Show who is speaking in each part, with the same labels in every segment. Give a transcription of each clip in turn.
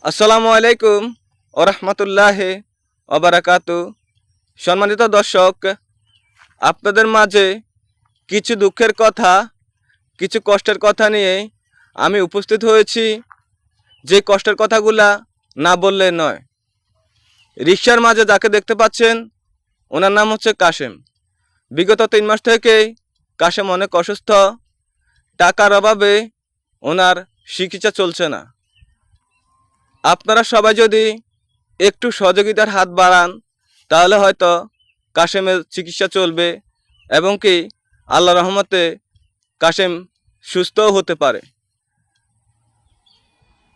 Speaker 1: আসসালামু আলাইকুম ওরহমতুল্লাহি ওবারাকাতু। সম্মানিত দর্শক, আপনাদের মাঝে কিছু দুঃখের কথা, কিছু কষ্টের কথা নিয়ে আমি উপস্থিত হয়েছি। যে কষ্টের কথাগুলা না বললে নয়। রিকশার মাঝে যাকে দেখতে পাচ্ছেন, ওনার নাম হচ্ছে কাশেম। বিগত 3 মাস থেকেই কাশেম অনেক অসুস্থ। টাকার অভাবে ওনার চিকিৎসা চলছে না। আপনারা সবাই যদি একটু সহযোগিতার হাত বাড়ান, তাহলে হয়তো কাশেমের চিকিৎসা চলবে এবং কি আল্লাহ রহমতে কাশেম সুস্থও হতে পারে।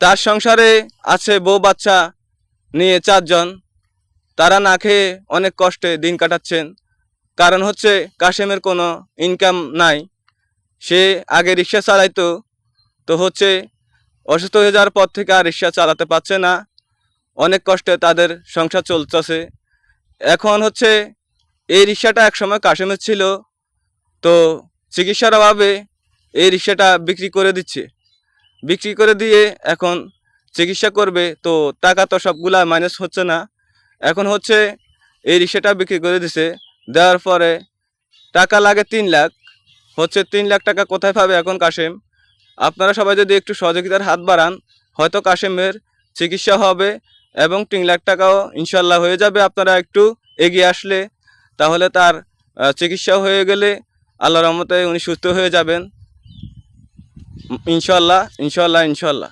Speaker 1: তার সংসারে আছে বউ বাচ্চা নিয়ে 4 জন। তারা না খেয়ে অনেক কষ্টে দিন কাটাচ্ছেন। কারণ হচ্ছে কাশেমের কোনো ইনকাম নাই। সে আগে রিক্সা চালাইতো, তো হচ্ছে অসুস্থ হয়ে যাওয়ার পর থেকে আর রিক্সা চালাতে পারছে না। অনেক কষ্টে তাদের সংসার চলতেছে। এখন হচ্ছে এই রিক্সাটা একসময় কাশেমের ছিল, তো চিকিৎসার অভাবে এই রিক্সাটা বিক্রি করে দিচ্ছে। বিক্রি করে দিয়ে এখন চিকিৎসা করবে, তো টাকা তো সবগুলা মাইনাস হচ্ছে না। এখন হচ্ছে এই রিক্সাটা বিক্রি করে দিছে। দেওয়ার পরে টাকা লাগে 3 লাখ। হচ্ছে 3 লাখ টাকা কোথায় পাবে এখন কাশেম? আপনারা সবাই যদি একটু সহযোগিতার হাত বাড়ান, হয়তো কাশেমের চিকিৎসা হবে এবং 3 লাখ টাকাও ইনশাল্লাহ হয়ে যাবে। আপনারা একটু এগিয়ে আসলে, তাহলে তার চিকিৎসা হয়ে গেলে আল্লাহর রহমতে উনি সুস্থ হয়ে যাবেন ইনশাল্লাহ, ইনশাল্লাহ, ইনশাল্লাহ।